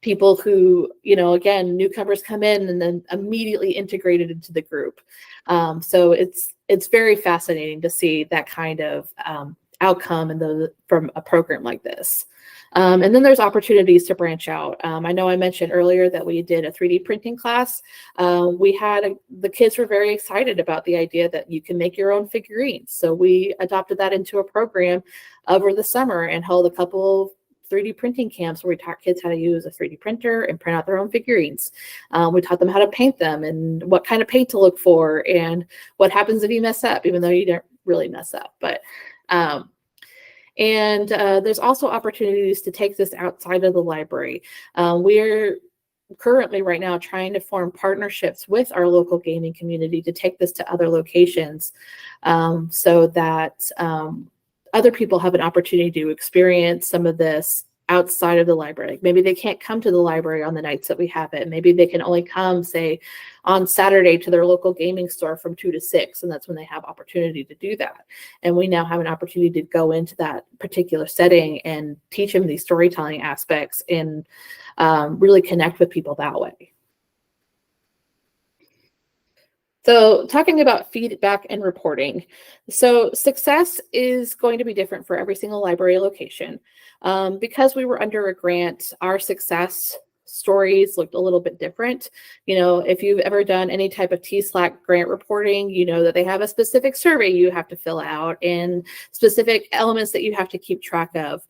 people who, again, newcomers come in and then immediately integrated into the group. So it's very fascinating to see that kind of outcome from a program like this. And then there's opportunities to branch out. I know I mentioned earlier that we did a 3D printing class. The kids were very excited about the idea that you can make your own figurines. So we adopted that into a program over the summer and held a couple of 3D printing camps where we taught kids how to use a 3D printer and print out their own figurines. We taught them how to paint them and what kind of paint to look for and what happens if you mess up, even though you don't really mess up. But there's also opportunities to take this outside of the library. We're currently right now trying to form partnerships with our local gaming community to take this to other locations, so that other people have an opportunity to experience some of this outside of the library. Maybe they can't come to the library on the nights that we have it. Maybe they can only come, say, on Saturday to their local gaming store from 2 to 6, and that's when they have opportunity to do that. And we now have an opportunity to go into that particular setting and teach them these storytelling aspects and really connect with people that way. So talking about feedback and reporting. So success is going to be different for every single library location. Because we were under a grant, our success stories looked a little bit different. If you've ever done any type of TSLAC grant reporting, you know that they have a specific survey you have to fill out and specific elements that you have to keep track of.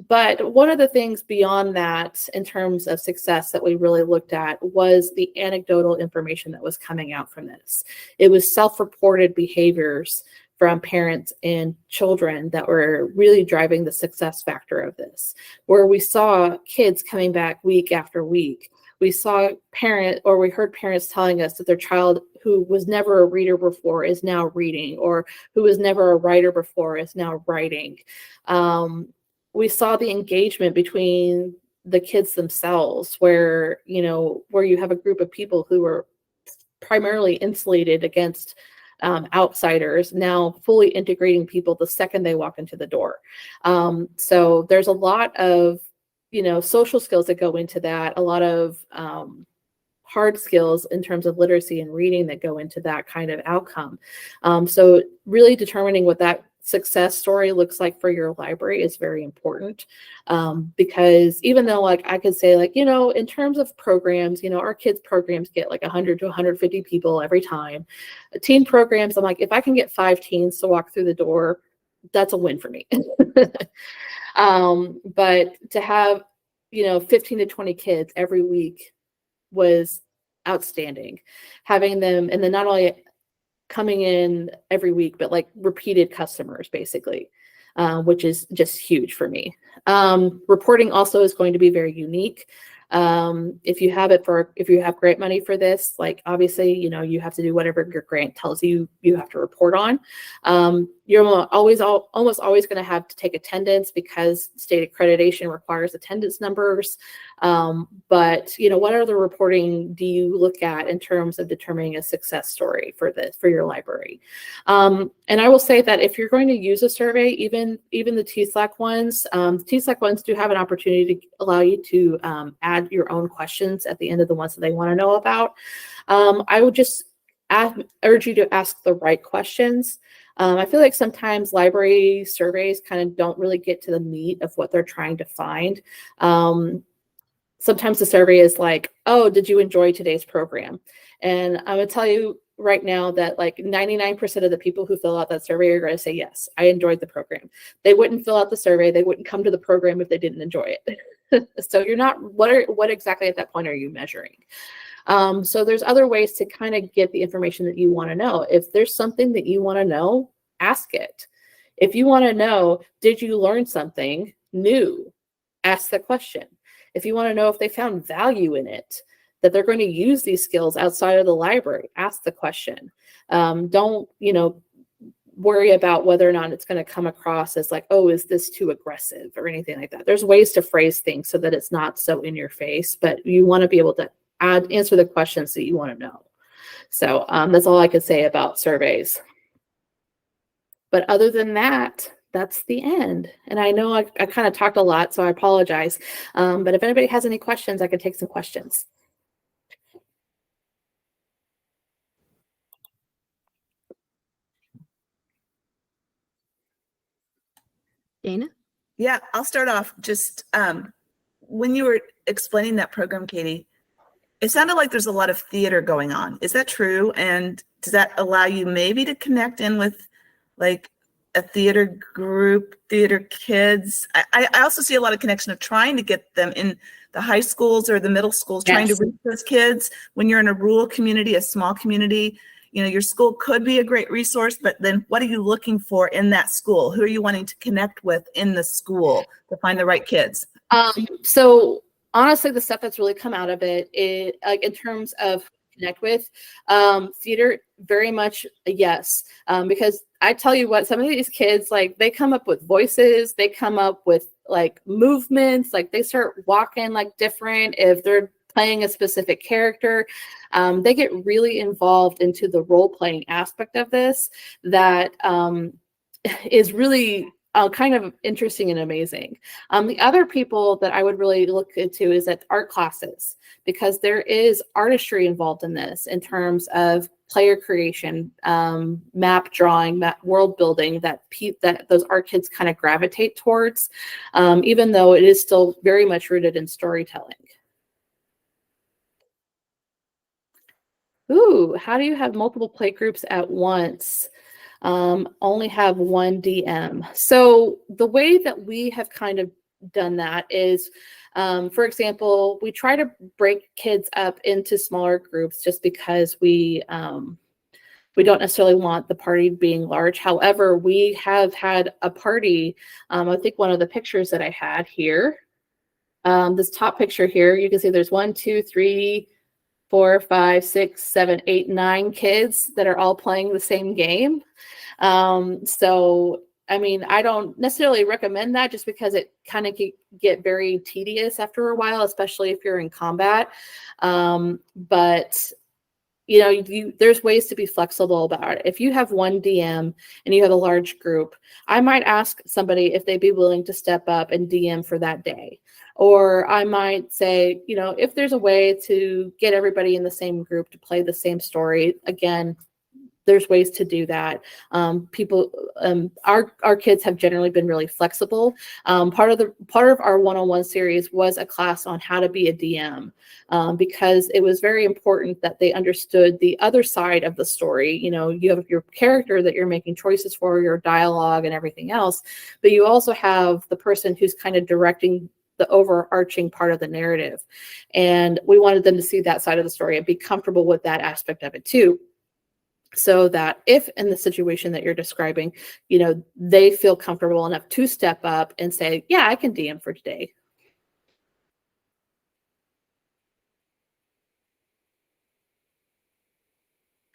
But one of the things beyond that, in terms of success, that we really looked at was the anecdotal information that was coming out from this. It was self-reported behaviors from parents and children that were really driving the success factor of this, where we saw kids coming back week after week. We saw we heard parents telling us that their child who was never a reader before is now reading, or who was never a writer before is now writing. We saw the engagement between the kids themselves, where you have a group of people who are primarily insulated against outsiders, now fully integrating people the second they walk into the door. So there's a lot of social skills that go into that, a lot of hard skills in terms of literacy and reading that go into that kind of outcome. So really determining what that success story looks like for your library is very important, because even though I could say in terms of programs, our kids programs get 100 to 150 people every time. Teen programs, I'm if I can get 5 teens to walk through the door, that's a win for me. But to have 15 to 20 kids every week was outstanding. Having them, and then not only coming in every week, but repeated customers, basically, which is just huge for me. Reporting also is going to be very unique. If you have grant money for this, obviously, you have to do whatever your grant tells you have to report on. You're almost always going to have to take attendance, because state accreditation requires attendance numbers. But what other reporting do you look at in terms of determining a success story for your library? And I will say that if you're going to use a survey, even the TSLAC ones, do have an opportunity to allow you to add your own questions at the end of the ones that they want to know about. I would just urge you to ask the right questions. I feel like sometimes library surveys kind of don't really get to the meat of what they're trying to find. Sometimes the survey is oh, did you enjoy today's program? And I'm going to tell you right now that 99% of the people who fill out that survey are going to say, yes, I enjoyed the program. They wouldn't fill out the survey. They wouldn't come to the program if they didn't enjoy it. So you're not, what exactly at that point are you measuring? So there's other ways to kind of get the information that you want to know. If there's something that you want to know, ask it. If you want to know, did you learn something new? Ask the question. If you want to know if they found value in it, that they're going to use these skills outside of the library, ask the question. Don't, worry about whether or not it's going to come across as like, oh, is this too aggressive or anything like that. There's ways to phrase things so that it's not so in your face, but you want to be able to answer the questions that you want to know. So that's all I could say about surveys. But other than that, that's the end. And I know I kind of talked a lot, so I apologize. But if anybody has any questions, I could take some questions. Dana? Yeah, I'll start off. Just when you were explaining that program, Katie, it sounded like there's a lot of theater going on. Is that true? And does that allow you maybe to connect in with like a theater group, theater kids? I also see a lot of connection of trying to get them in the high schools or the middle schools, trying to reach those kids. When you're in a rural community, a small community, you know, your school could be a great resource, but then what are you looking for in that school? Who are you wanting to connect with in the school to find the right kids? So honestly, the stuff that's really come out of it, like in terms of connect with, theater, very much a yes. Because I tell you what, some of these kids, like they come up with voices, they come up with like movements, like they start walking like different if they're playing a specific character. They get really involved into the role-playing aspect of this that is really kind of interesting and amazing. The other people that I would really look into is at art classes, because there is artistry involved in this in terms of player creation, map drawing, that world building that those art kids kind of gravitate towards, even though it is still very much rooted in storytelling. Ooh, how do you have multiple play groups at once? Only have one DM. So the way that we have kind of done that is, for example, we try to break kids up into smaller groups just because we don't necessarily want the party being large. However, we have had a party. I think one of the pictures that I had here, this top picture here, you can see there's 1, 2, 3, 4, 5, 6, 7, 8, 9 kids that are all playing the same game. So, I mean, I don't necessarily recommend that just because it kind of get very tedious after a while, especially if you're in combat. But you know, there's ways to be flexible about it. If you have one DM and you have a large group, I might ask somebody if they'd be willing to step up and DM for that day. Or I might say, you know, if there's a way to get everybody in the same group to play the same story, again, there's ways to do that. Our kids have generally been really flexible. Part of our one-on-one series was a class on how to be a DM, because it was very important that they understood the other side of the story. You know, you have your character that you're making choices for, your dialogue and everything else, but you also have the person who's kind of directing the overarching part of the narrative. And we wanted them to see that side of the story and be comfortable with that aspect of it too. So that if in the situation that you're describing, you know, they feel comfortable enough to step up and say, yeah, I can DM for today.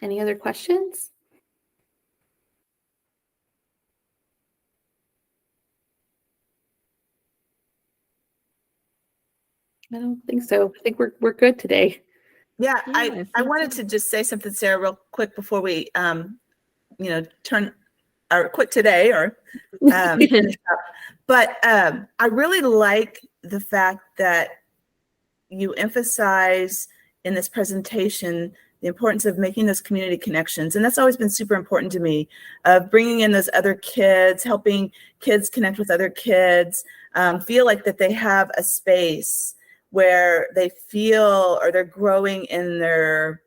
Any other questions? I don't think so. I think we're good today. Yeah, I wanted to just say something, Sarah, real quick before we, you know, turn our quit today or finish up. But I really like the fact that you emphasize in this presentation the importance of making those community connections. And that's always been super important to me, of bringing in those other kids, helping kids connect with other kids, feel like that they have a space where they feel, or they're growing in their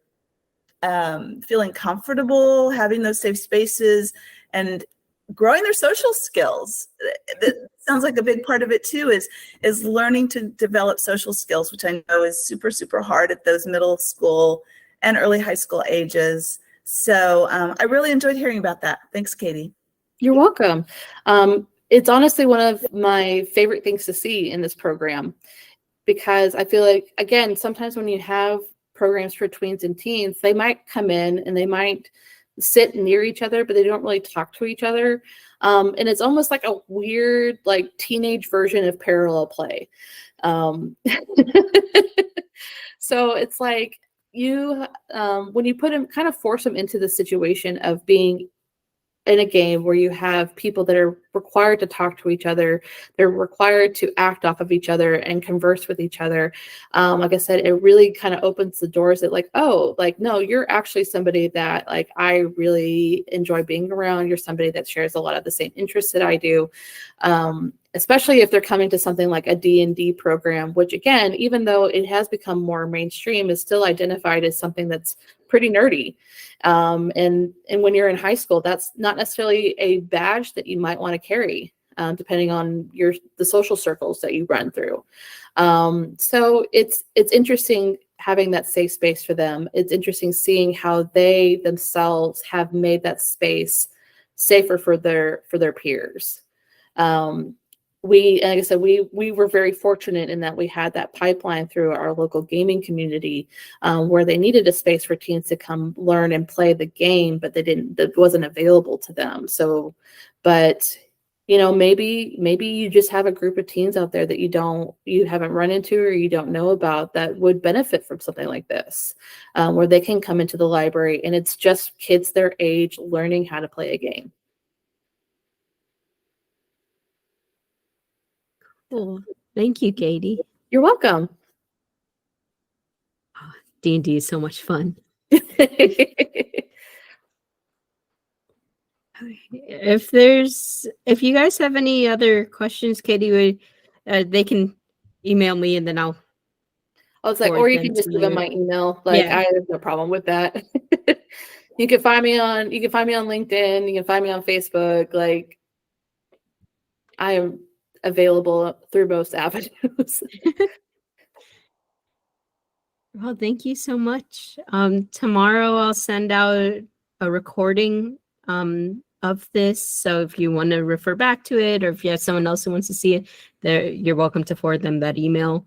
feeling comfortable, having those safe spaces and growing their social skills. That sounds like a big part of it too, is learning to develop social skills, which I know is super, super hard at those middle school and early high school ages. So I really enjoyed hearing about that. Thanks, Katie. You're welcome. It's honestly one of my favorite things to see in this program, because I feel like, again, sometimes when you have programs for tweens and teens, they might come in and they might sit near each other, but they don't really talk to each other. And it's almost like a weird, like teenage version of parallel play. So it's like when you put them, kind of force them into the situation of being in a game where you have people that are required to talk to each other, they're required to act off of each other and converse with each other. Like I said, it really kind of opens the doors that like, oh, like, no, you're actually somebody that like I really enjoy being around. You're somebody that shares a lot of the same interests that I do. Especially if they're coming to something like a D&D program, which again, even though it has become more mainstream, is still identified as something that's pretty nerdy. And when you're in high school, that's not necessarily a badge that you might want to carry, depending on the social circles that you run through. So it's interesting having that safe space for them. It's interesting seeing how they themselves have made that space safer for their peers. Like I said, we were very fortunate in that we had that pipeline through our local gaming community, where they needed a space for teens to come learn and play the game, but that wasn't available to them. So, but maybe you just have a group of teens out there that you haven't run into or you don't know about that would benefit from something like this, where they can come into the library and it's just kids their age learning how to play a game. Cool. Thank you, Katie. You're welcome. D&D is so much fun. If you guys have any other questions, Katie they can email me and then I'll. I was like, or you can just give them my email. Like, yeah. I have no problem with that. You can find me on LinkedIn. You can find me on Facebook. Like, I am available through most avenues. Well, thank you so much. Tomorrow I'll send out a recording of this. So if you want to refer back to it, or if you have someone else who wants to see it, you're welcome to forward them that email.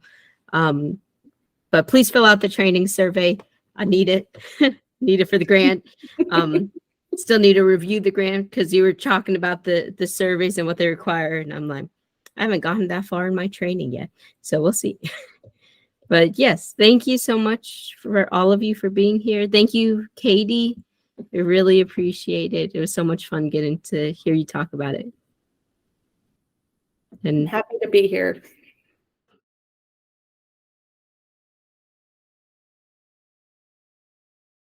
But please fill out the training survey. I need it. Need it for the grant. Still need to review the grant because you were talking about the surveys and what they require. And I'm like, I haven't gotten that far in my training yet. So we'll see. But yes, thank you so much for all of you for being here. Thank you, Katie. I really appreciate it. It was so much fun getting to hear you talk about it. And I'm happy to be here.